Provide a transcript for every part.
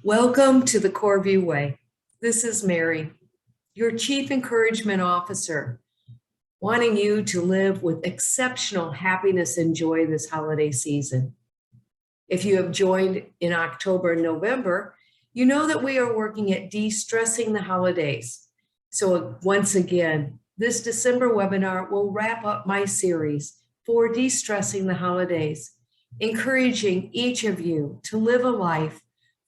Welcome to the Coreview Way. This is Mary, your Chief Encouragement Officer, wanting you to live with exceptional happiness and joy this holiday season. If you have joined in October and November, you know that we are working at Destressing the holidays. So once again, this December webinar will wrap up my series for Destressing the holidays, encouraging each of you to live a life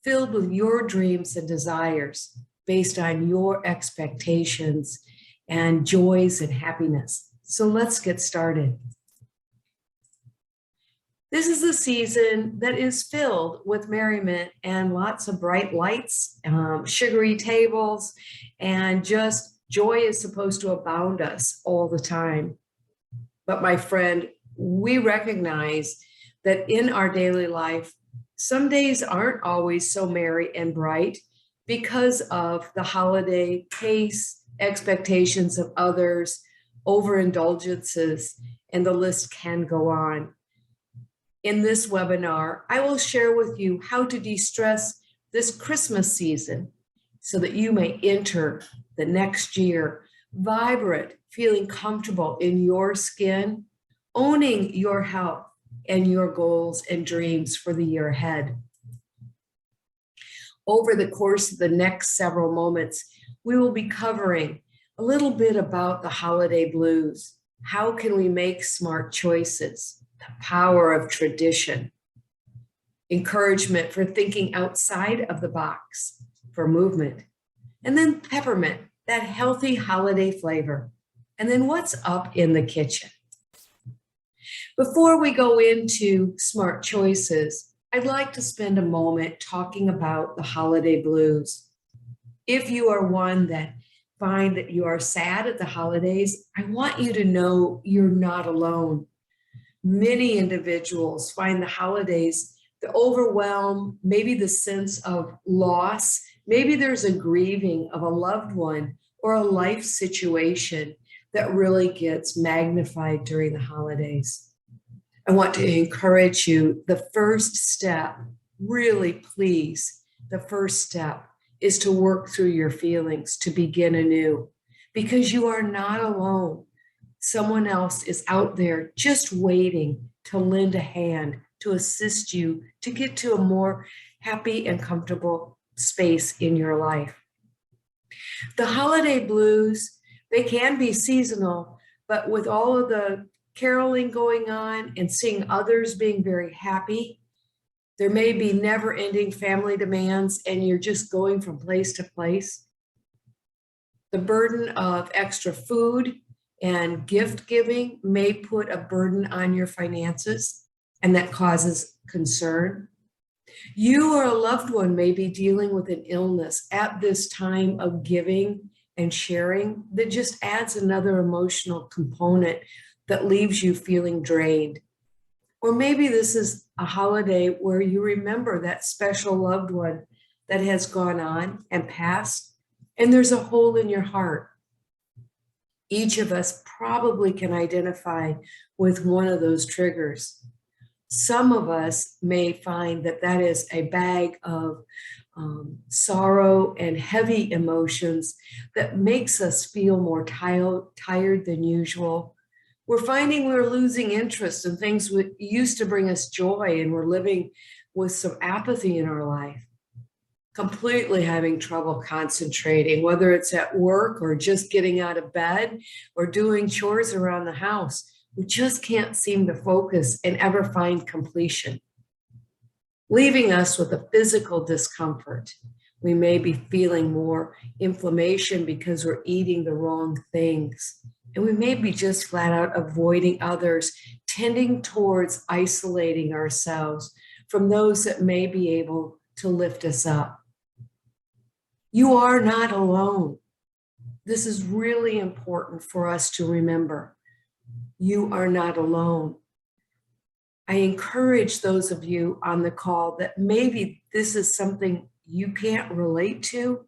filled with your dreams and desires based on your expectations and joys and happiness. So let's get started. This is a season that is filled with merriment and lots of bright lights, sugary tables, and just joy is supposed to abound us all the time. But my friend, we recognize that in our daily life, some days aren't always so merry and bright because of the holiday pace, expectations of others, overindulgences, and the list can go on. In this webinar, I will share with you how to de-stress this Christmas season so that you may enter the next year vibrant, feeling comfortable in your skin, owning your health, and your goals and dreams for the year ahead. Over the course of the next several moments, we will be covering a little bit about the holiday blues. How can we make smart choices? The power of tradition. Encouragement for thinking outside of the box, for movement. And then peppermint, that healthy holiday flavor. And then what's up in the kitchen? Before we go into smart choices, I'd like to spend a moment talking about the holiday blues. If you are one that find that you are sad at the holidays, I want you to know you're not alone. Many individuals find the holidays, the overwhelm, maybe the sense of loss, maybe there's a grieving of a loved one or a life situation that really gets magnified during the holidays. I want to encourage you, the first step, really please, the first step is to work through your feelings, to begin anew, because you are not alone. Someone else is out there just waiting to lend a hand, to assist you, to get to a more happy and comfortable space in your life. The holiday blues, they can be seasonal, but with all of the caroling going on and seeing others being very happy, there may be never-ending family demands and you're just going from place to place. The burden of extra food and gift giving may put a burden on your finances, and that causes concern. You or a loved one may be dealing with an illness at this time of giving and sharing that just adds another emotional component that leaves you feeling drained. Or maybe this is a holiday where you remember that special loved one that has gone on and passed, and there's a hole in your heart. Each of us probably can identify with one of those triggers. Some of us may find that that is a bag of sorrow and heavy emotions that makes us feel more tired than usual. We're finding we're losing interest in things that used to bring us joy, and we're living with some apathy in our life. Completely having trouble concentrating, whether it's at work or just getting out of bed or doing chores around the house. We just can't seem to focus and ever find completion, leaving us with a physical discomfort. We may be feeling more inflammation because we're eating the wrong things. And we may be just flat out avoiding others, tending towards isolating ourselves from those that may be able to lift us up. You are not alone. This is really important for us to remember. You are not alone. I encourage those of you on the call that maybe this is something you can't relate to.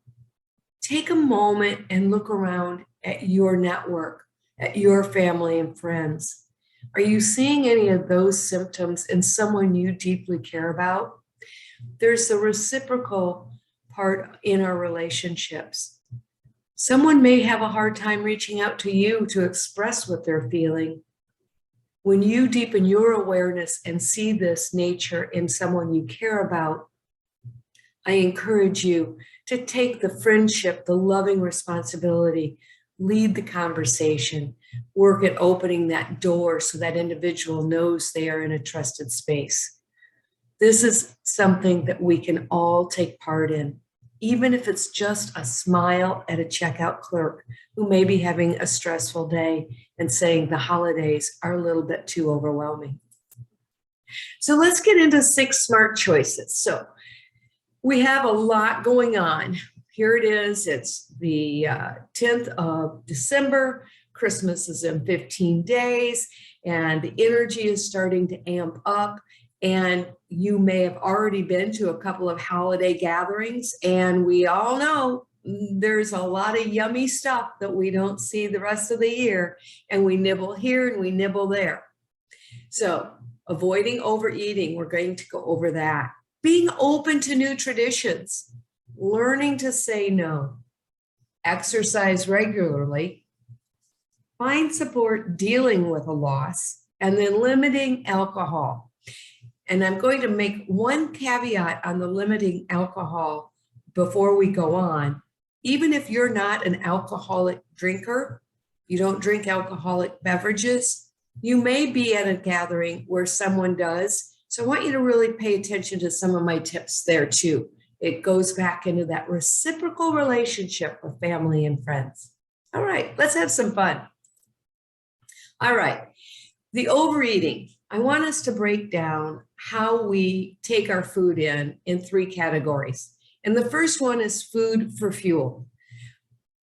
Take a moment and look around at your network, at your family and friends. Are you seeing any of those symptoms in someone you deeply care about? There's the reciprocal part in our relationships. Someone may have a hard time reaching out to you to express what they're feeling. When you deepen your awareness and see this nature in someone you care about, I encourage you to take the friendship, the loving responsibility, lead the conversation, work at opening that door so that individual knows they are in a trusted space. This is something that we can all take part in, even if it's just a smile at a checkout clerk who may be having a stressful day and saying the holidays are a little bit too overwhelming. So let's get into 6 smart choices. So we have a lot going on. Here it is. It's the 10th of December. Christmas is in 15 days, and the energy is starting to amp up. And you may have already been to a couple of holiday gatherings, and we all know there's a lot of yummy stuff that we don't see the rest of the year, and we nibble here and we nibble there. So avoiding overeating, we're going to go over that. Being open to new traditions, learning to say no, exercise regularly, find support dealing with a loss, and then limiting alcohol. And I'm going to make one caveat on the limiting alcohol before we go on. Even if you're not an alcoholic drinker, you don't drink alcoholic beverages, you may be at a gathering where someone does. So I want you to really pay attention to some of my tips there too. It goes back into that reciprocal relationship with family and friends. All right, let's have some fun. All right, the overeating. I want us to break down how we take our food in 3 categories. And the first one is food for fuel.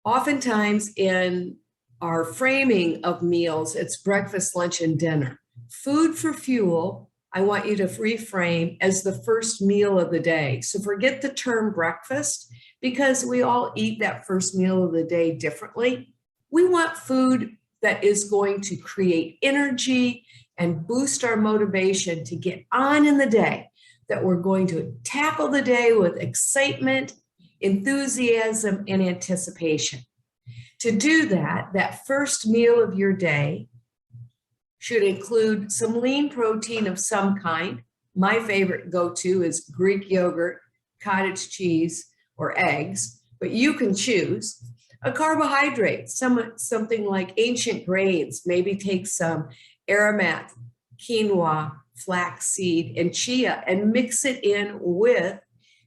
Oftentimes in our framing of meals, it's breakfast, lunch, and dinner. Food for fuel, I want you to reframe as the first meal of the day. So forget the term breakfast, because we all eat that first meal of the day differently. We want food that is going to create energy and boost our motivation to get on in the day, that we're going to tackle the day with excitement, enthusiasm, and anticipation. To do that, that first meal of your day should include some lean protein of some kind. My favorite go-to is Greek yogurt, cottage cheese, or eggs, but you can choose. A carbohydrate, something like ancient grains, maybe take some aromat, quinoa, flaxseed, and chia, and mix it in with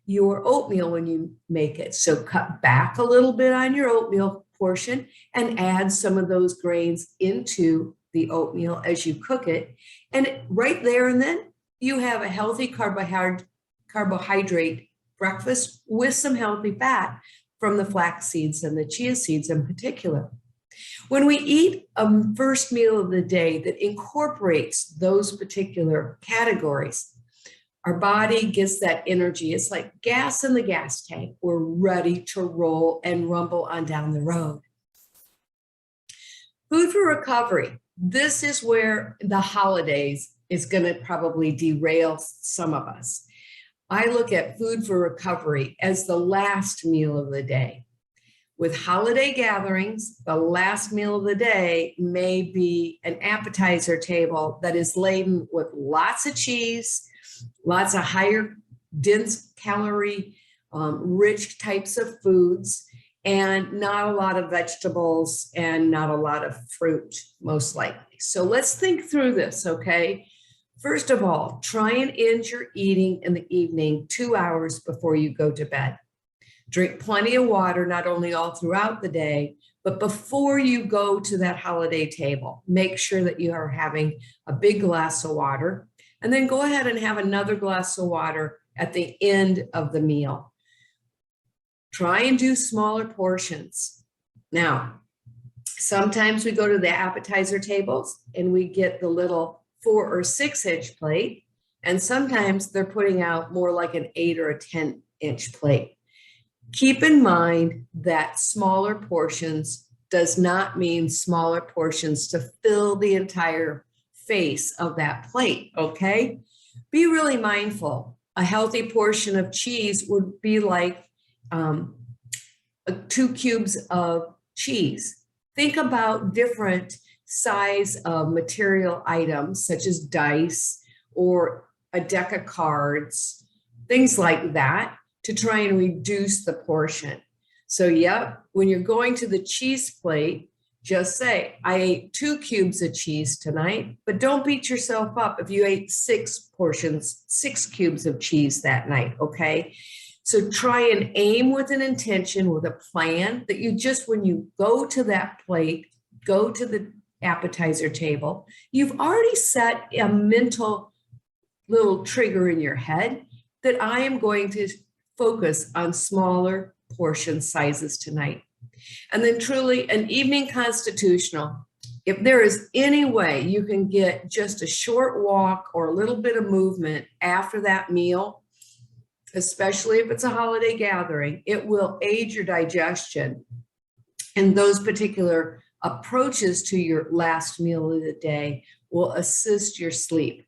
your oatmeal when you make it. So cut back a little bit on your oatmeal portion and add some of those grains into the oatmeal as you cook it. And right there and then, you have a healthy carbohydrate breakfast with some healthy fat from the flax seeds and the chia seeds in particular. When we eat a first meal of the day that incorporates those particular categories, our body gets that energy. It's like gas in the gas tank. We're ready to roll and rumble on down the road. Food for recovery. This is where the holidays is going to probably derail some of us. I look at food for recovery as the last meal of the day. With holiday gatherings, the last meal of the day may be an appetizer table that is laden with lots of cheese, lots of higher dense calorie, rich types of foods, and not a lot of vegetables and not a lot of fruit, most likely. So let's think through this, okay? First of all, try and end your eating in the evening 2 hours before you go to bed. Drink plenty of water, not only all throughout the day, but before you go to that holiday table. Make sure that you are having a big glass of water, and then go ahead and have another glass of water at the end of the meal. Try and do smaller portions. Now, sometimes we go to the appetizer tables and we get the little 4 or 6 inch plate, and sometimes they're putting out more like an 8 or a 10 inch plate. Keep in mind that smaller portions does not mean smaller portions to fill the entire face of that plate, okay? Be really mindful. A healthy portion of cheese would be like 2 cubes of cheese. Think about different size of material items such as dice or a deck of cards, things like that, to try and reduce the portion. So yep, when you're going to the cheese plate, just say, I ate 2 cubes of cheese tonight, but don't beat yourself up if you ate 6 cubes of cheese that night, okay? So try and aim with an intention, with a plan that you just, when you go to that plate, go to the appetizer table, you've already set a mental little trigger in your head that I am going to focus on smaller portion sizes tonight. And then truly an evening constitutional. If there is any way you can get just a short walk or a little bit of movement after that meal, especially if it's a holiday gathering, it will aid your digestion. And those particular approaches to your last meal of the day will assist your sleep.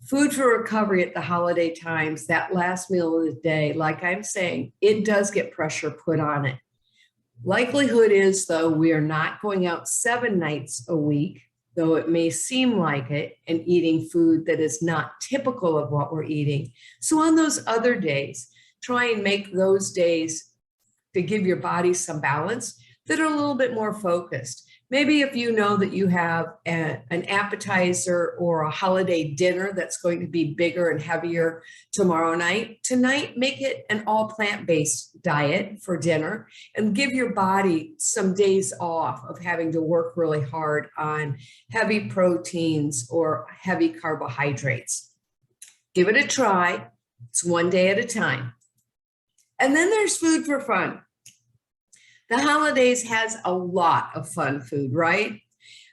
Food for recovery at the holiday times, that last meal of the day, like I'm saying, it does get pressure put on it. Likelihood is, though, we are not going out 7 nights a week, though it may seem like it, and eating food that is not typical of what we're eating. So on those other days, try and make those days to give your body some balance that are a little bit more focused. Maybe if you know that you have an appetizer or a holiday dinner that's going to be bigger and heavier tomorrow night, tonight make it an all plant-based diet for dinner and give your body some days off of having to work really hard on heavy proteins or heavy carbohydrates. Give it a try. It's one day at a time. And then there's food for fun. The holidays has a lot of fun food, right?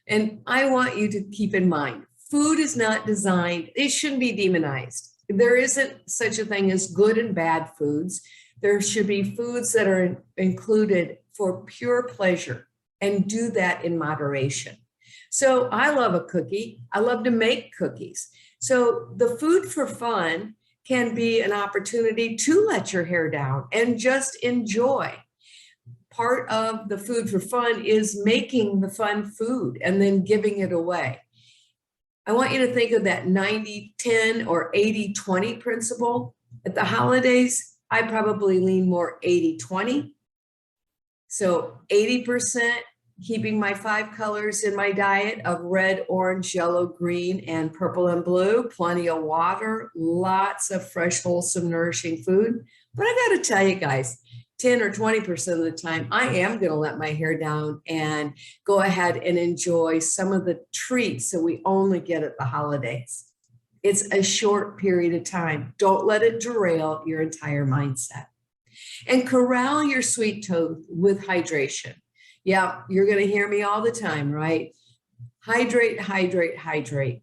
And I want you to keep in mind, food is not designed, it shouldn't be demonized. There isn't such a thing as good and bad foods. There should be foods that are included for pure pleasure, and do that in moderation. So I love a cookie. I love to make cookies. So the food for fun can be an opportunity to let your hair down and just enjoy. Part of the food for fun is making the fun food and then giving it away. I want you to think of that 90-10 or 80-20 principle. At the holidays, I probably lean more 80-20. So 80% keeping my 5 colors in my diet of red, orange, yellow, green, and purple and blue, plenty of water, lots of fresh, wholesome, nourishing food. But I got to tell you guys, 10 or 20% of the time, I am going to let my hair down and go ahead and enjoy some of the treats that we only get at the holidays. It's a short period of time. Don't let it derail your entire mindset. And corral your sweet tooth with hydration. Yeah, you're going to hear me all the time, right? Hydrate, hydrate, hydrate.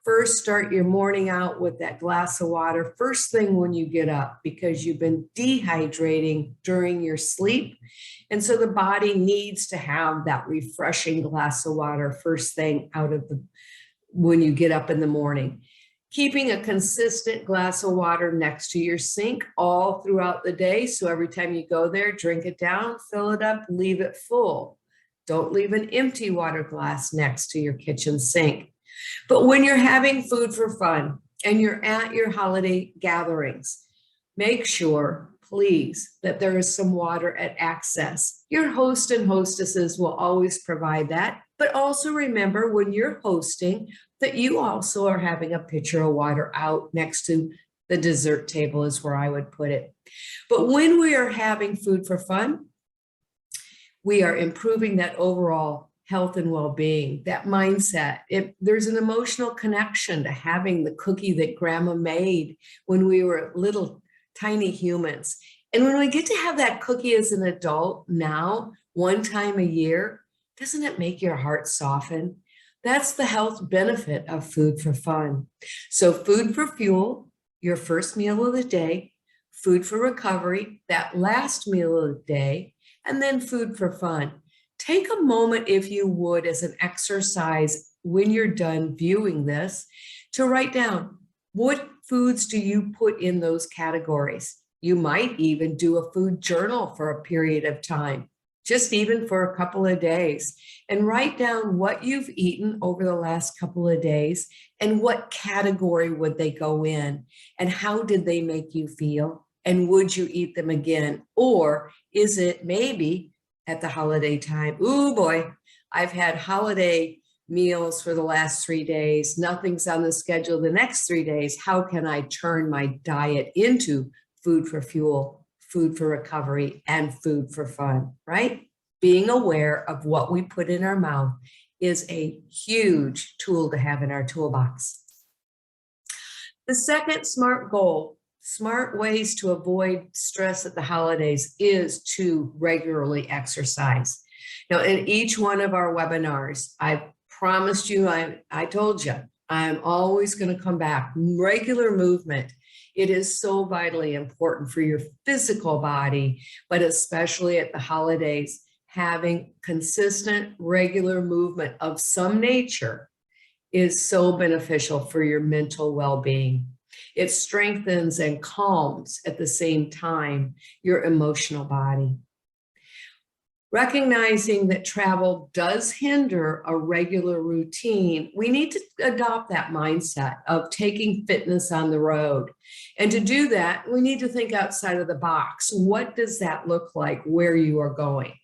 First, start your morning out with that glass of water first thing when you get up, because you've been dehydrating during your sleep. And so the body needs to have that refreshing glass of water first thing when you get up in the morning. Keeping a consistent glass of water next to your sink all throughout the day. So every time you go there, drink it down, fill it up, leave it full. Don't leave an empty water glass next to your kitchen sink. But when you're having food for fun and you're at your holiday gatherings, make sure, please, that there is some water at access. Your host and hostesses will always provide that. But also remember, when you're hosting, that you also are having a pitcher of water out next to the dessert table is where I would put it. But when we are having food for fun, we are improving that overall health and well-being, that mindset. There's an emotional connection to having the cookie that grandma made when we were little tiny humans. And when we get to have that cookie as an adult now, one time a year, doesn't it make your heart soften? That's the health benefit of food for fun. So food for fuel, your first meal of the day, food for recovery, that last meal of the day, and then food for fun. Take a moment, if you would, as an exercise when you're done viewing this, to write down what foods do you put in those categories? You might even do a food journal for a period of time, just even for a couple of days, and write down what you've eaten over the last couple of days and what category would they go in and how did they make you feel and would you eat them again? Or is it maybe at the holiday time, ooh boy, I've had holiday meals for the last 3 days, nothing's on the schedule the next 3 days. How can I turn my diet into food for fuel, food for recovery, and food for fun, right? Being aware of what we put in our mouth is a huge tool to have in our toolbox. The second smart goal, smart ways to avoid stress at the holidays, is to regularly exercise. Now, in each one of our webinars, I promised you, I told you, I'm always going to come back. Regular movement. It is so vitally important for your physical body, but especially at the holidays, having consistent, regular movement of some nature is so beneficial for your mental well-being. It strengthens and calms at the same time your emotional body. Recognizing that travel does hinder a regular routine, we need to adopt that mindset of taking fitness on the road. And to do that, we need to think outside of the box. What does that look like where you are going?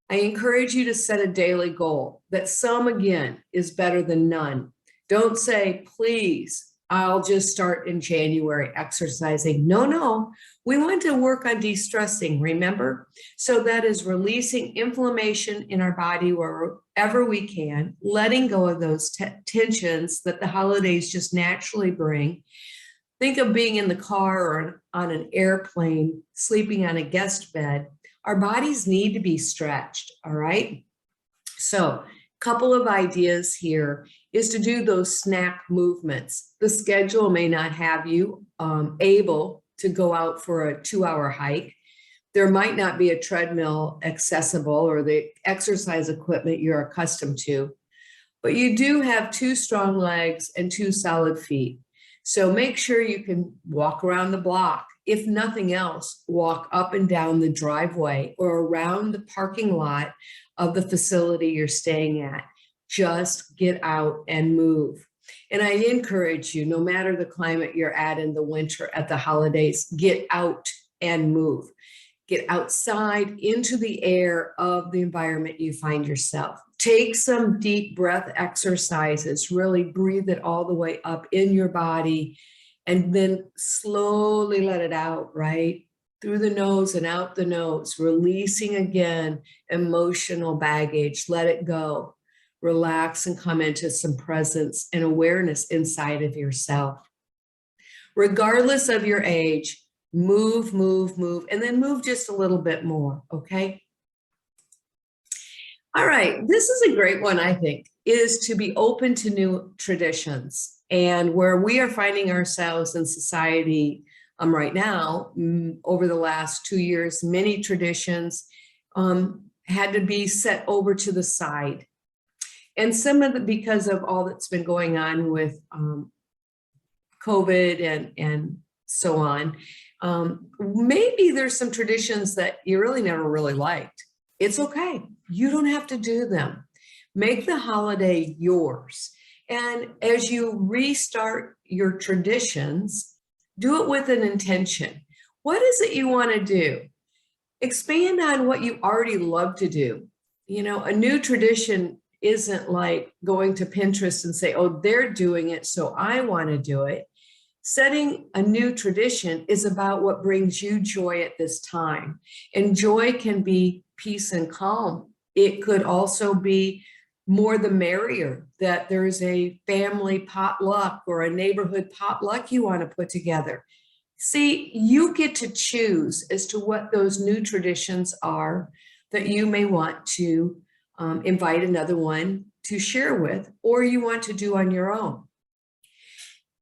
I encourage you to set a daily goal that some, again, is better than none. Don't say, please, I'll just start in January exercising. No, we want to work on de-stressing, remember? So that is releasing inflammation in our body wherever we can, letting go of those tensions that the holidays just naturally bring. Think of being in the car or on an airplane, sleeping on a guest bed. Our bodies need to be stretched, all right? So, couple of ideas here is to do those snack movements. The schedule may not have you able to go out for a 2-hour hike. There might not be a treadmill accessible or the exercise equipment you're accustomed to, but you do have 2 strong legs and 2 solid feet. So make sure you can walk around the block. If nothing else, walk up and down the driveway or around the parking lot of the facility you're staying at. Just get out and move. And I encourage you, no matter the climate you're at in the winter, at the holidays, get out and move. Get outside into the air of the environment you find yourself. Take some deep breath exercises. Really breathe it all the way up in your body and then slowly let it out, right? Through the nose and out the nose, releasing again emotional baggage. Let it go. Relax and come into some presence and awareness inside of yourself. Regardless of your age, move, and then move just a little bit more, okay? All right, this is a great one, I think, is to be open to new traditions. And where we are finding ourselves in society right now, over the last 2 years, many traditions had to be set over to the side. And some of it because of all that's been going on with COVID and so on. Maybe there's some traditions that you really never really liked. It's okay. You don't have to do them. Make the holiday yours. And as you restart your traditions, do it with an intention. What is it you want to do? Expand on what you already love to do. You know, a new tradition isn't like going to Pinterest and say, oh, they're doing it, so I want to do it. Setting a new tradition is about what brings you joy at this time. And joy can be peace and calm. It could also be more the merrier, that there's a family potluck or a neighborhood potluck you want to put together. See, you get to choose as to what those new traditions are that you may want to invite another one to share with, or you want to do on your own.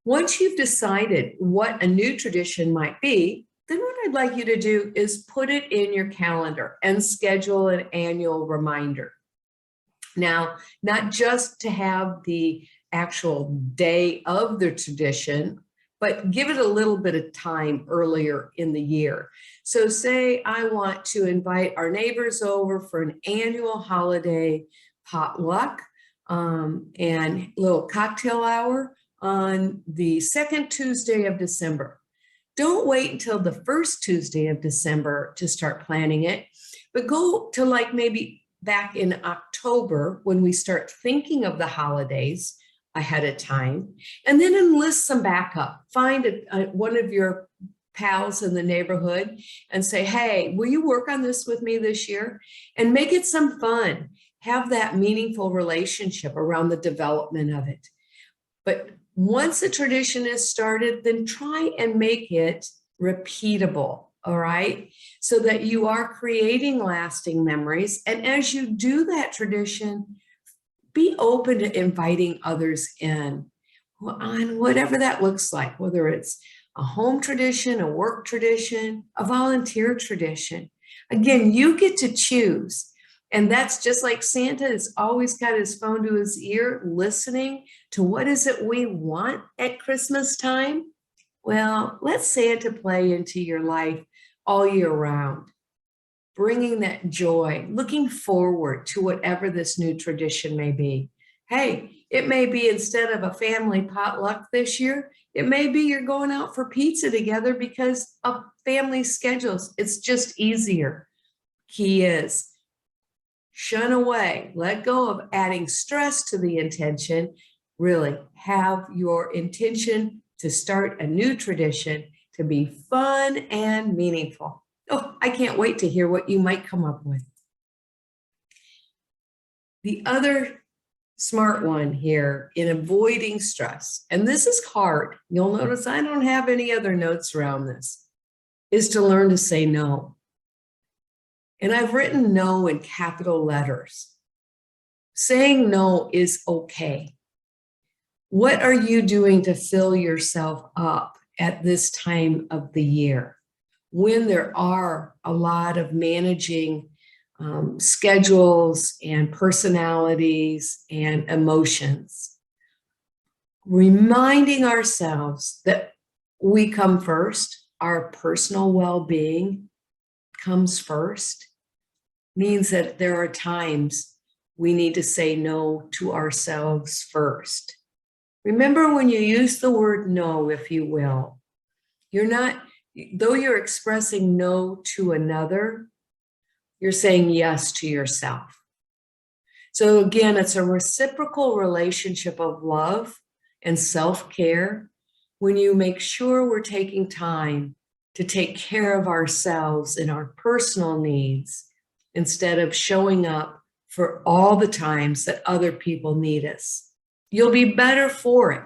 Once you've decided what a new tradition might be, then what I'd like you to do is put it in your calendar and schedule an annual reminder. Now, not just to have the actual day of the tradition, but give it a little bit of time earlier in the year. So say I want to invite our neighbors over for an annual holiday potluck and little cocktail hour on the second Tuesday of December. Don't wait until the first Tuesday of December to start planning it, but go to like maybe back in October when we start thinking of the holidays ahead of time, and then enlist some backup. Find one of your pals in the neighborhood and say, hey, will you work on this with me this year? And make it some fun. Have that meaningful relationship around the development of it. But once a tradition is started, then try and make it repeatable, all right? So that you are creating lasting memories. And as you do that tradition, be open to inviting others in on whatever that looks like, whether it's a home tradition, a work tradition, a volunteer tradition. Again, you get to choose. And that's just like Santa has always got his phone to his ear, listening to what is it we want at Christmas time. Well, let Santa play into your life all year round, bringing that joy, looking forward to whatever this new tradition may be. Hey, it may be instead of a family potluck this year, it may be you're going out for pizza together because of family schedules. It's just easier. Key is shun away, let go of adding stress to the intention. Really have your intention to start a new tradition to be fun and meaningful. Oh, I can't wait to hear what you might come up with. The other smart one here in avoiding stress, and this is hard, you'll notice I don't have any other notes around this, is to learn to say no. And I've written no in capital letters. Saying no is okay. What are you doing to fill yourself up at this time of the year when there are a lot of managing schedules and personalities and emotions? Reminding ourselves that we come first, our personal well-being comes first, means that there are times we need to say no to ourselves first. Remember when you use the word no, if you will, you're not, though you're expressing no to another, you're saying yes to yourself. So again, it's a reciprocal relationship of love and self-care when you make sure we're taking time to take care of ourselves and our personal needs instead of showing up for all the times that other people need us. You'll be better for it.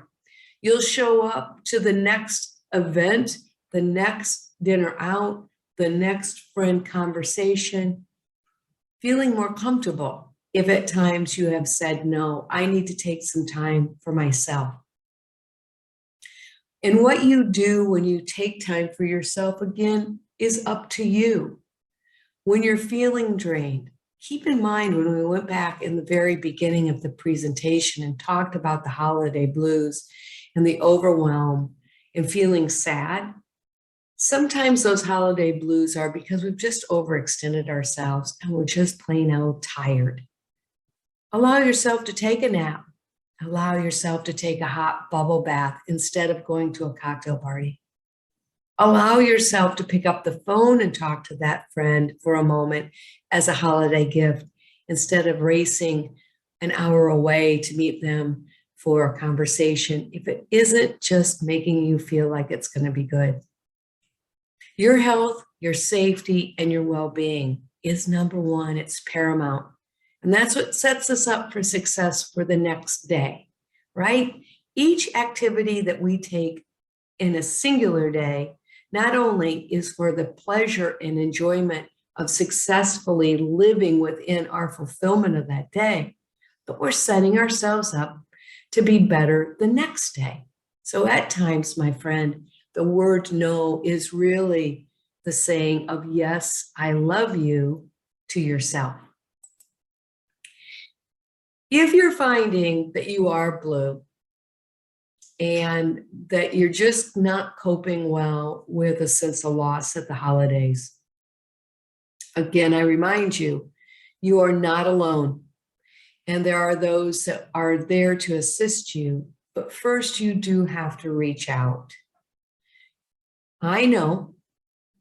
You'll show up to the next event, the next dinner out, the next friend conversation, feeling more comfortable if at times you have said, no, I need to take some time for myself. And what you do when you take time for yourself, again, is up to you. When you're feeling drained, keep in mind when we went back in the very beginning of the presentation and talked about the holiday blues and the overwhelm and feeling sad, sometimes those holiday blues are because we've just overextended ourselves and we're just plain out tired. Allow yourself to take a nap. Allow yourself to take a hot bubble bath instead of going to a cocktail party. Allow yourself to pick up the phone and talk to that friend for a moment as a holiday gift instead of racing an hour away to meet them for a conversation if it isn't just making you feel like it's going to be good. Your health, your safety, and your well-being is number one. It's paramount. And that's what sets us up for success for the next day, right? Each activity that we take in a singular day not only is for the pleasure and enjoyment of successfully living within our fulfillment of that day, but we're setting ourselves up to be better the next day. So at times, my friend, the word no is really the saying of yes, I love you to yourself. If you're finding that you are blue and that you're just not coping well with a sense of loss at the holidays. Again, I remind you, you are not alone, and there are those that are there to assist you, but first you do have to reach out. I know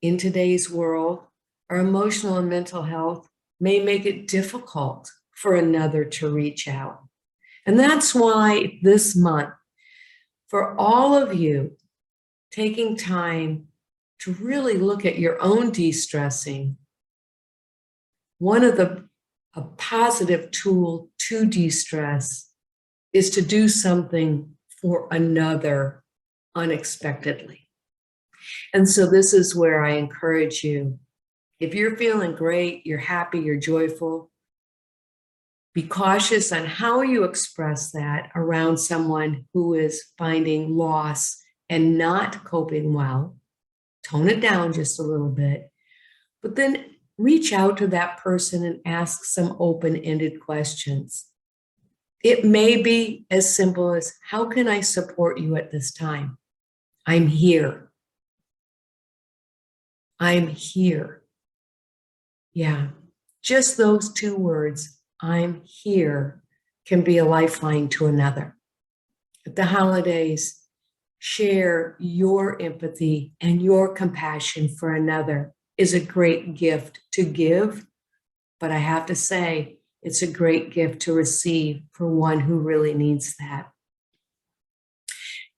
in today's world, our emotional and mental health may make it difficult for another to reach out. And that's why this month, for all of you taking time to really look at your own de-stressing, one of a positive tool to de-stress is to do something for another unexpectedly. And so this is where I encourage you, if you're feeling great, you're happy, you're joyful, be cautious on how you express that around someone who is finding loss and not coping well. Tone it down just a little bit, but then reach out to that person and ask some open-ended questions. It may be as simple as, how can I support you at this time? I'm here. I'm here. Yeah, just those two words, I'm here, can be a lifeline to another. At the holidays, share your empathy and your compassion for another is a great gift to give, but I have to say, it's a great gift to receive for one who really needs that.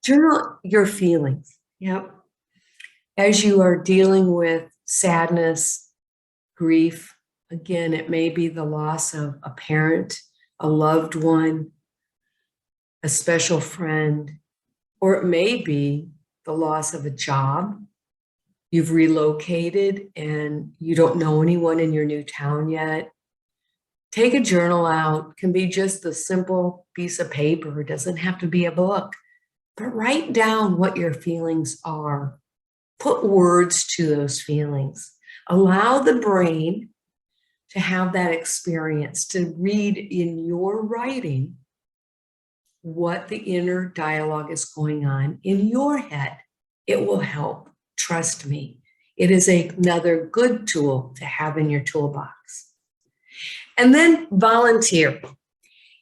Journal your feelings. Yep. As you are dealing with sadness, grief, again, it may be the loss of a parent, a loved one, a special friend, or it may be the loss of a job. You've relocated and you don't know anyone in your new town yet. Take a journal out. It can be just a simple piece of paper. It doesn't have to be a book, but write down what your feelings are. Put words to those feelings. Allow the brain to have that experience, to read in your writing what the inner dialogue is going on in your head. It will help. Trust me. It is another good tool to have in your toolbox. And then volunteer.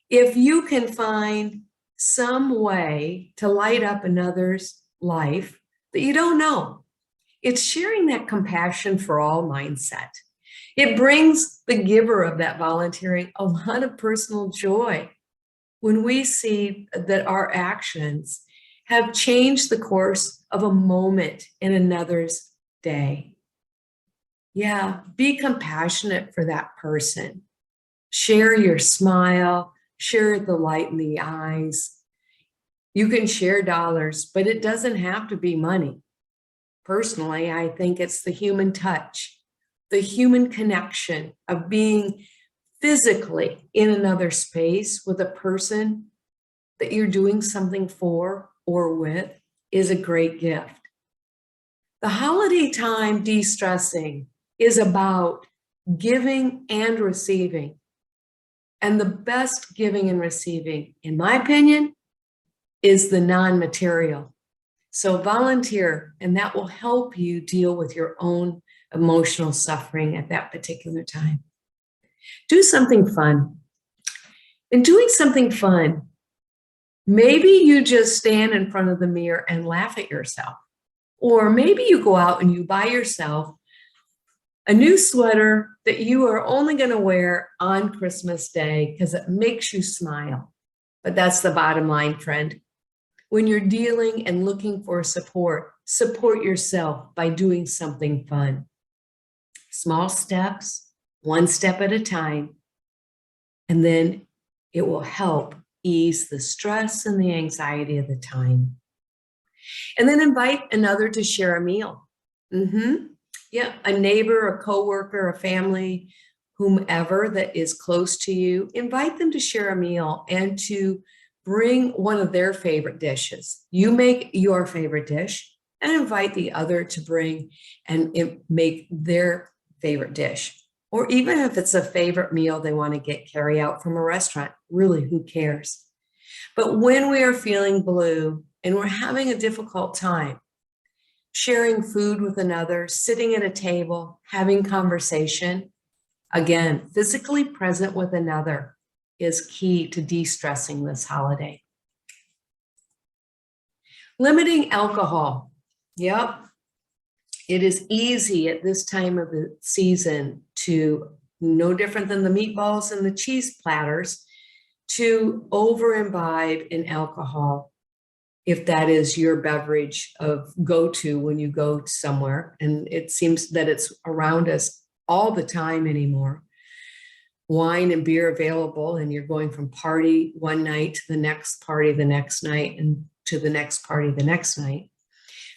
If you can find some way to light up another's life that you don't know, it's sharing that compassion for all mindset. It brings the giver of that volunteering a lot of personal joy when we see that our actions have changed the course of a moment in another's day. Yeah, be compassionate for that person. Share your smile, share the light in the eyes. You can share dollars, but it doesn't have to be money. Personally, I think it's the human touch, the human connection of being physically in another space with a person that you're doing something for or with is a great gift. The holiday time de-stressing is about giving and receiving. And the best giving and receiving, in my opinion, is the non-material. So volunteer, and that will help you deal with your own emotional suffering at that particular time. Do something fun. In doing something fun, maybe you just stand in front of the mirror and laugh at yourself. Or maybe you go out and you buy yourself a new sweater that you are only going to wear on Christmas Day because it makes you smile. But that's the bottom line, friend. When you're dealing and looking for support, support yourself by doing something fun. Small steps, one step at a time, and then it will help ease the stress and the anxiety of the time. And then invite another to share a meal. Yeah, a neighbor, a coworker, a family, whomever that is close to you, invite them to share a meal and to bring one of their favorite dishes. You make your favorite dish and invite the other to bring and make their favorite dish. Or even if it's a favorite meal they want to get carry out from a restaurant, really, who cares? But when we are feeling blue, and we're having a difficult time sharing food with another, sitting at a table, having conversation, again, physically present with another is key to de-stressing this holiday. Limiting alcohol. Yep. It is easy at this time of the season to, no different than the meatballs and the cheese platters, to over imbibe in alcohol, if that is your beverage of go-to when you go somewhere. And it seems that it's around us all the time anymore. Wine and beer available, and you're going from party one night to the next party the next night and to the next party the next night.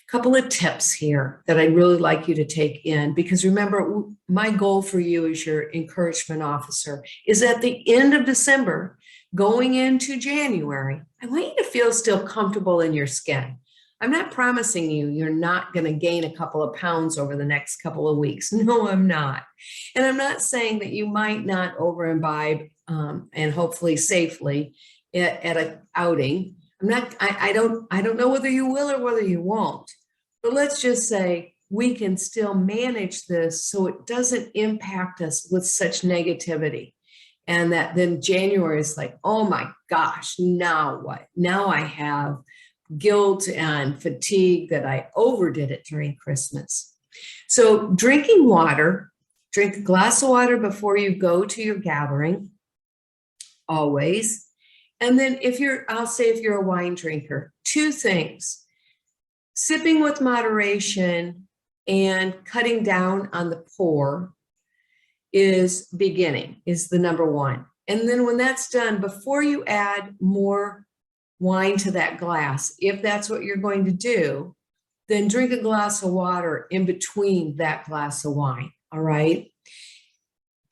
A couple of tips here that I'd really like you to take in, because remember, my goal for you as your encouragement officer is at the end of December, going into January, I want you to feel still comfortable in your skin. I'm not promising you you're not going to gain a couple of pounds over the next couple of weeks. No, I'm not. And I'm not saying that you might not over imbibe and hopefully safely at an outing. I don't know whether you will or whether you won't, but let's just say we can still manage this so it doesn't impact us with such negativity. And that then January is like, oh my gosh, now what? Now I have guilt and fatigue that I overdid it during Christmas. So drinking water, drink a glass of water before you go to your gathering, always. And then I'll say if you're a wine drinker, two things: sipping with moderation and cutting down on the pour is the number one. And then when that's done, before you add more wine to that glass, if that's what you're going to do, then drink a glass of water in between that glass of wine, all right?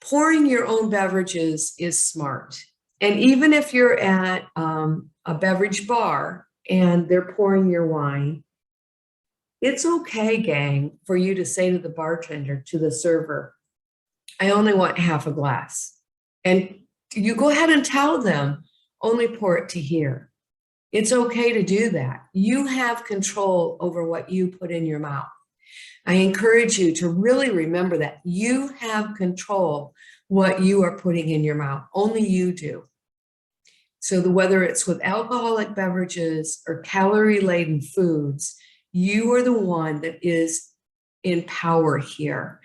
Pouring your own beverages is smart. And even if you're at a beverage bar and they're pouring your wine, it's okay, gang, for you to say to the bartender, to the server, I only want half a glass. And you go ahead and tell them, only pour it to here. It's okay to do that. You have control over what you put in your mouth. I encourage you to really remember that you have control what you are putting in your mouth. Only you do. So whether it's with alcoholic beverages or calorie-laden foods, you are the one that is in power here.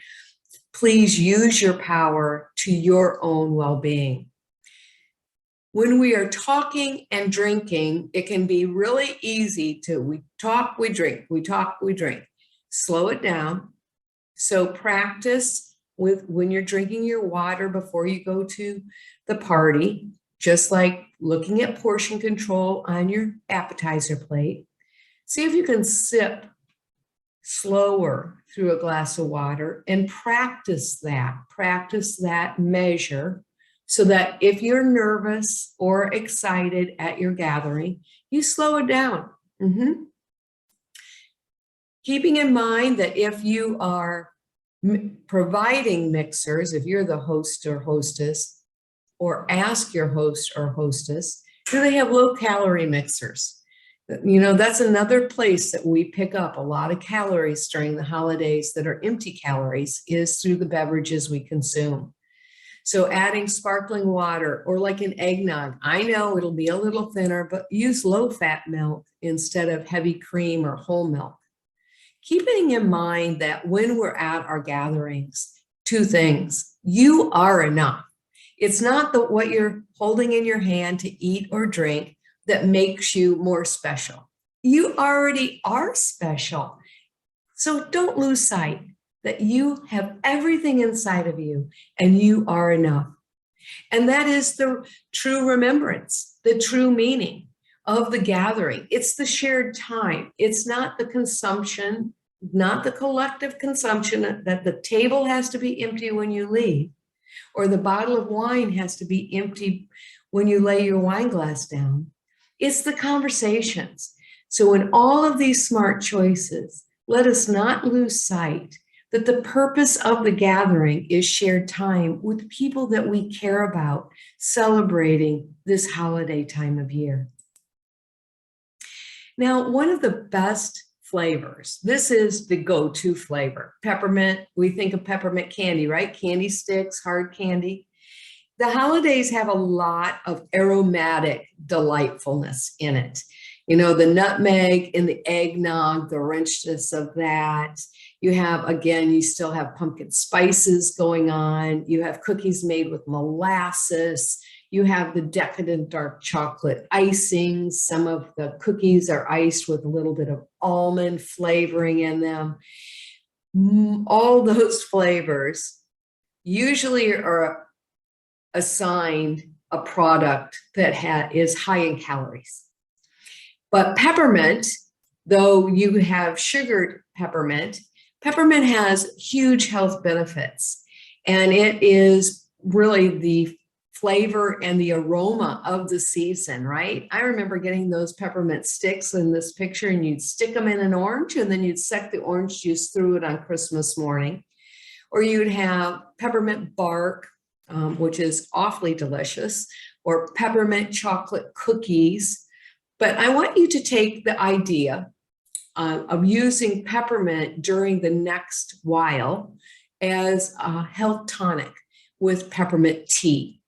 Please use your power to your own well-being. When we are talking and drinking, it can be really easy to, we talk, we drink, we talk, we drink. Slow it down. So practice with when you're drinking your water before you go to the party, just like looking at portion control on your appetizer plate. See if you can sip slower through a glass of water and practice that measure, so that if you're nervous or excited at your gathering, you slow it down. Keeping in mind that if you are providing mixers, if you're the host or hostess, or ask your host or hostess, do they have low-calorie mixers? You know, that's another place that we pick up a lot of calories during the holidays that are empty calories, is through the beverages we consume. So adding sparkling water or like an eggnog, I know it'll be a little thinner, but use low-fat milk instead of heavy cream or whole milk. Keeping in mind that when we're at our gatherings, two things: you are enough. It's not what you're holding in your hand to eat or drink that makes you more special. You already are special. So don't lose sight that you have everything inside of you and you are enough. And that is the true remembrance, the true meaning of the gathering. It's the shared time. It's not the consumption, not the collective consumption that the table has to be empty when you leave, or the bottle of wine has to be empty when you lay your wine glass down. It's the conversations. So in all of these smart choices, let us not lose sight that the purpose of the gathering is shared time with people that we care about, celebrating this holiday time of year. Now, one of the best flavors, this is the go-to flavor. Peppermint, we think of peppermint candy, right? Candy sticks, hard candy. The holidays have a lot of aromatic delightfulness in it. You know, the nutmeg and the eggnog, the richness of that. You have, again, you still have pumpkin spices going on. You have cookies made with molasses. You have the decadent dark chocolate icing. Some of the cookies are iced with a little bit of almond flavoring in them. All those flavors usually are assigned a product that is high in calories. But peppermint, though you have sugared peppermint, peppermint has huge health benefits. And it is really the flavor and the aroma of the season, right? I remember getting those peppermint sticks in this picture, and you'd stick them in an orange, and then you'd suck the orange juice through it on Christmas morning. Or you'd have peppermint bark, which is awfully delicious, or peppermint chocolate cookies. But I want you to take the idea of using peppermint during the next while as a health tonic with peppermint tea.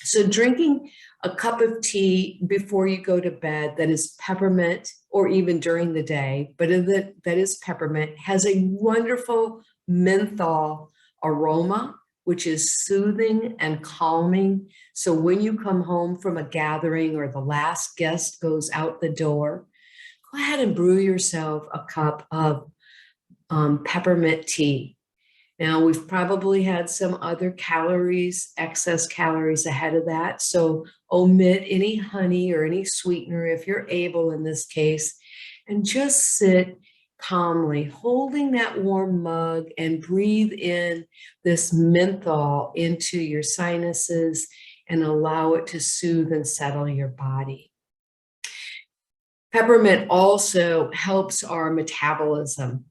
So drinking a cup of tea before you go to bed that is peppermint, or even during the day, but that is peppermint, has a wonderful menthol aroma, which is soothing and calming. So when you come home from a gathering or the last guest goes out the door, go ahead and brew yourself a cup of peppermint tea. Now, we've probably had some other calories, excess calories ahead of that. So omit any honey or any sweetener if you're able in this case, and just sit calmly, holding that warm mug, and breathe in this menthol into your sinuses and allow it to soothe and settle your body. Peppermint also helps our metabolism.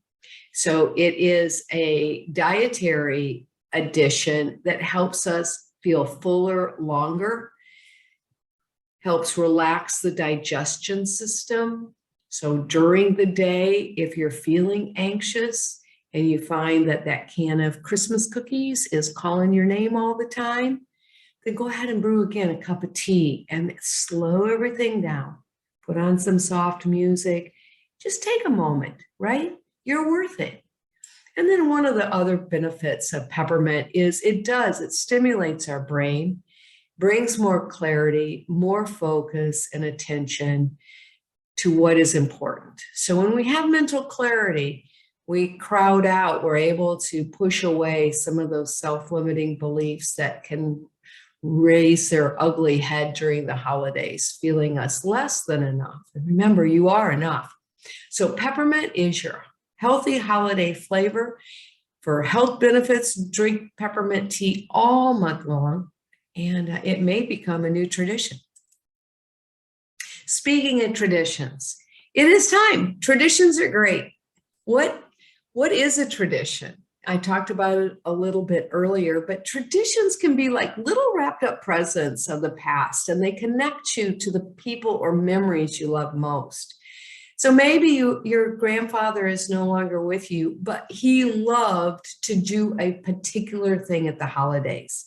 So it is a dietary addition that helps us feel fuller longer, helps relax the digestion system. So during the day, if you're feeling anxious and you find that that can of Christmas cookies is calling your name all the time, then go ahead and brew again a cup of tea and slow everything down. Put on some soft music. Just take a moment, right? You're worth it. And then one of the other benefits of peppermint is it stimulates our brain, brings more clarity, more focus and attention to what is important. So when we have mental clarity, we crowd out, we're able to push away some of those self-limiting beliefs that can raise their ugly head during the holidays, feeling us less than enough. And remember, you are enough. So peppermint is your healthy holiday flavor. For health benefits, drink peppermint tea all month long, and it may become a new tradition. Speaking of traditions, it is time. Traditions are great. What is a tradition? I talked about it a little bit earlier, but traditions can be like little wrapped up presents of the past, and they connect you to the people or memories you love most. So maybe your grandfather is no longer with you, but he loved to do a particular thing at the holidays,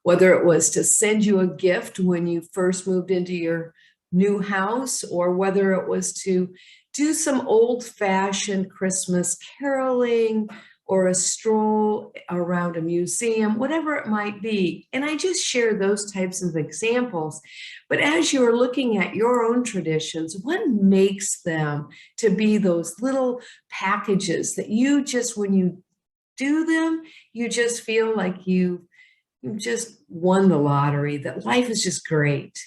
whether it was to send you a gift when you first moved into your new house, or whether it was to do some old-fashioned Christmas caroling or a stroll around a museum, whatever it might be. And I just share those types of examples. But as you're looking at your own traditions, what makes them to be those little packages that you just, when you do them, you just feel like you just won the lottery, that life is just great.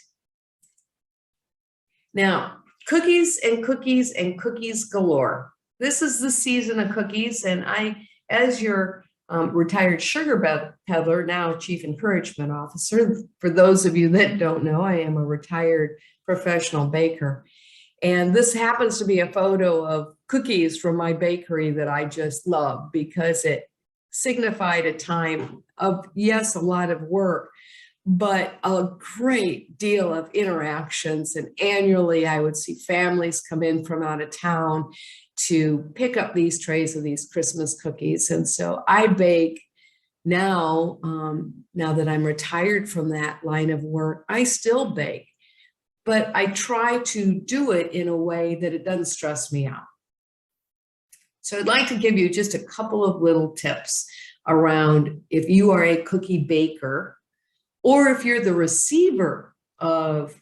Now, cookies and cookies and cookies galore. This is the season of cookies, and I, as your retired sugar peddler, now Chief Encouragement Officer, for those of you that don't know, I am a retired professional baker. And this happens to be a photo of cookies from my bakery that I just love, because it signified a time of, yes, a lot of work, but a great deal of interactions. And annually, I would see families come in from out of town to pick up these trays of these Christmas cookies. And so I bake now, now that I'm retired from that line of work, I still bake, but I try to do it in a way that it doesn't stress me out. So I'd like to give you just a couple of little tips around if you are a cookie baker, or if you're the receiver of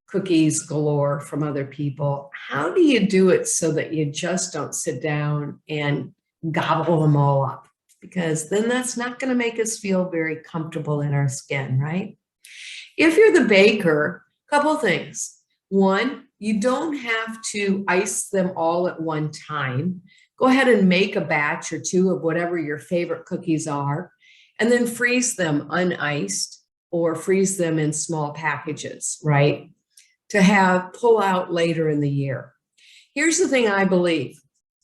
cookies galore from other people. How do you do it so that you just don't sit down and gobble them all up? Because then that's not going to make us feel very comfortable in our skin, right? If you're the baker, a couple things. One, you don't have to ice them all at one time. Go ahead and make a batch or two of whatever your favorite cookies are, and then freeze them uniced or freeze them in small packages, right? To have pull out later in the year. Here's the thing I believe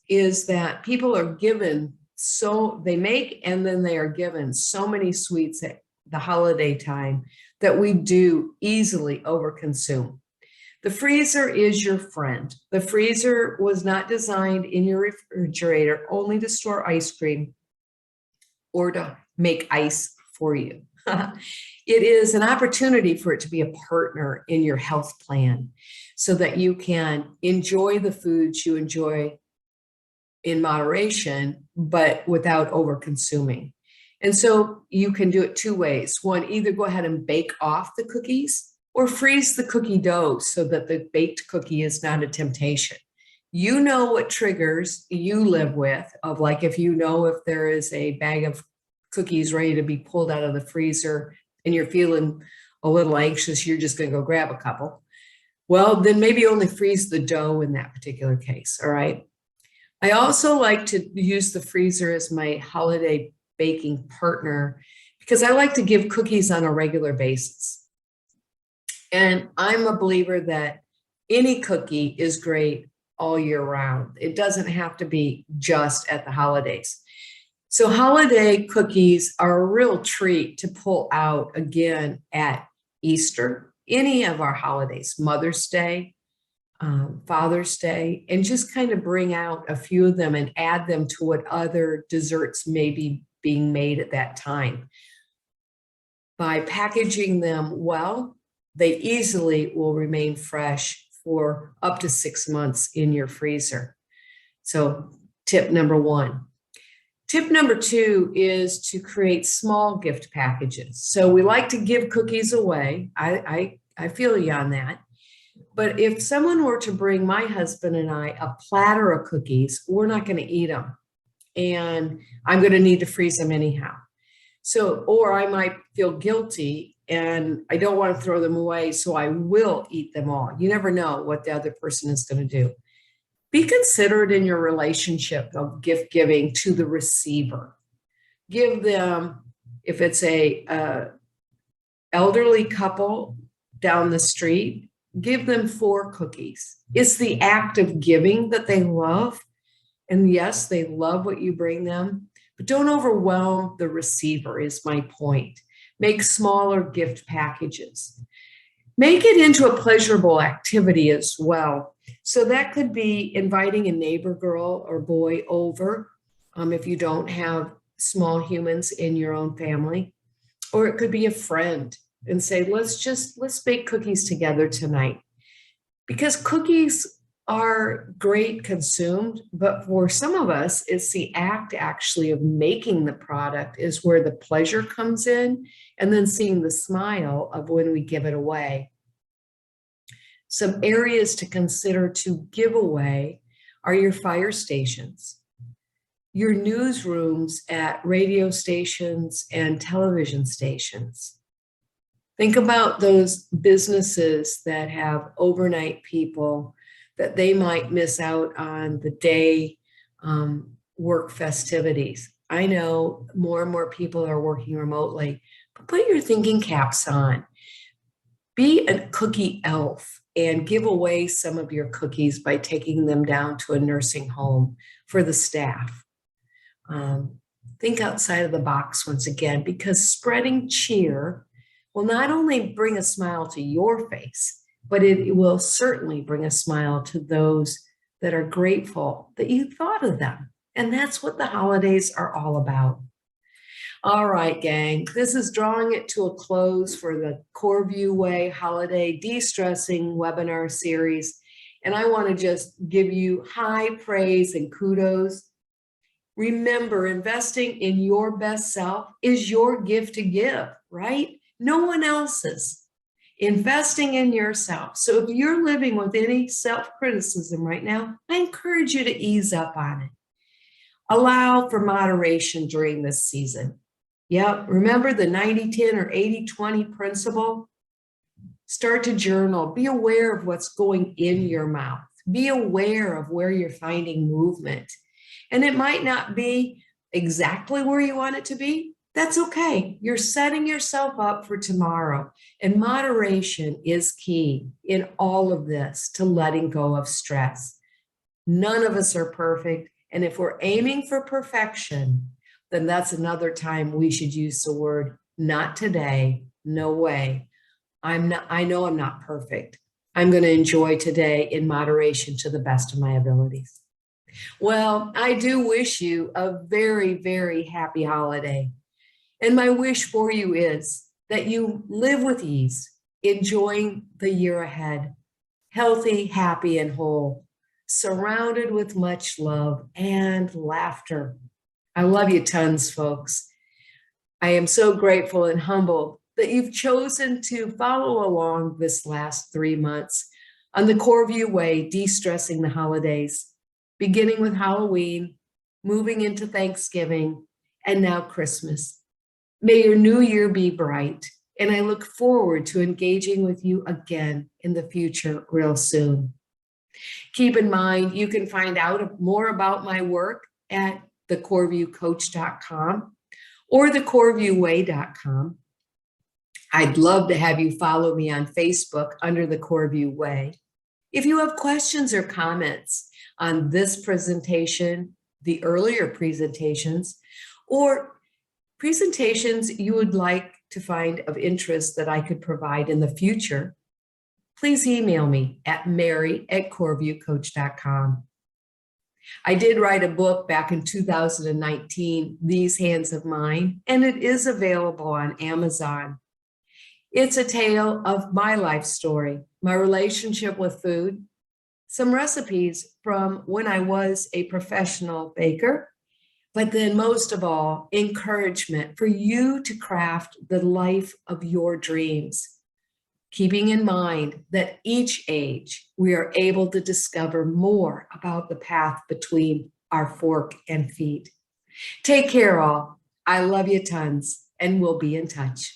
is that people are given, so they make and then they are given so many sweets at the holiday time that we do easily overconsume. The freezer is your friend. The freezer was not designed in your refrigerator only to store ice cream or to make ice for you. It is an opportunity for it to be a partner in your health plan so that you can enjoy the foods you enjoy in moderation, but without over consuming. And so you can do it two ways. One, either go ahead and bake off the cookies or freeze the cookie dough so that the baked cookie is not a temptation. You know what triggers you live with, of like if you know if there is a bag of cookies ready to be pulled out of the freezer and you're feeling a little anxious, you're just going to go grab a couple. Well, then maybe only freeze the dough in that particular case, all right? I also like to use the freezer as my holiday baking partner because I like to give cookies on a regular basis. And I'm a believer that any cookie is great all year round. It doesn't have to be just at the holidays. So holiday cookies are a real treat to pull out again at Easter, any of our holidays, Mother's Day, Father's Day, and just kind of bring out a few of them and add them to what other desserts may be being made at that time. By packaging them well, they easily will remain fresh for up to 6 months in your freezer. So tip number one. Tip number two is to create small gift packages. So we like to give cookies away. I feel you on that. But if someone were to bring my husband and I a platter of cookies, we're not going to eat them. And I'm going to need to freeze them anyhow. So, or I might feel guilty and I don't want to throw them away, so I will eat them all. You never know what the other person is going to do. Be considerate in your relationship of gift giving to the receiver. Give them, if it's a elderly couple down the street, give them 4 cookies. It's the act of giving that they love. And yes, they love what you bring them, but don't overwhelm the receiver is my point. Make smaller gift packages. Make it into a pleasurable activity as well. So that could be inviting a neighbor girl or boy over if you don't have small humans in your own family. Or it could be a friend and say, let's bake cookies together tonight. Because cookies are great consumed, but for some of us, it's the act actually of making the product is where the pleasure comes in, and then seeing the smile of when we give it away. Some areas to consider to give away are your fire stations, your newsrooms at radio stations and television stations. Think about those businesses that have overnight people that they might miss out on the day work festivities. I know more and more people are working remotely, but put your thinking caps on. Be a cookie elf and give away some of your cookies by taking them down to a nursing home for the staff. Think outside of the box once again, because spreading cheer will not only bring a smile to your face, but it will certainly bring a smile to those that are grateful that you thought of them. And that's what the holidays are all about. All right, gang, this is drawing it to a close for the Coreview Way Holiday De-Stressing webinar series. And I want to just give you high praise and kudos. Remember, investing in your best self is your gift to give, right? No one else's. Investing in yourself. So if you're living with any self-criticism right now, I encourage you to ease up on it. Allow for moderation during this season. Yep, remember the 90-10 or 80-20 principle? Start to journal. Be aware of what's going in your mouth. Be aware of where you're finding movement. And it might not be exactly where you want it to be. That's okay. You're setting yourself up for tomorrow. And moderation is key in all of this to letting go of stress. None of us are perfect. And if we're aiming for perfection, then that's another time we should use the word not today, no way. I know I'm not perfect. I'm going to enjoy today in moderation to the best of my abilities. Well, I do wish you a very, very happy holiday. And my wish for you is that you live with ease, enjoying the year ahead, healthy, happy, and whole, surrounded with much love and laughter. I love you tons, folks. I am so grateful and humbled that you've chosen to follow along this last 3 months on the Coreview Way, de-stressing the holidays, beginning with Halloween, moving into Thanksgiving, and now Christmas. May your new year be bright, and I look forward to engaging with you again in the future real soon. Keep in mind, you can find out more about my work at thecoreviewcoach.com or thecoreviewway.com. I'd love to have you follow me on Facebook under the Coreview Way. If you have questions or comments on this presentation, the earlier presentations, or presentations you would like to find of interest that I could provide in the future, please email me at mary@coreviewcoach.com. I did write a book back in 2019, These Hands of Mine, and it is available on Amazon. It's a tale of my life story, my relationship with food, some recipes from when I was a professional baker, but then most of all, encouragement for you to craft the life of your dreams. Keeping in mind that each age we are able to discover more about the path between our fork and feet. Take care, all. I love you tons, and we'll be in touch.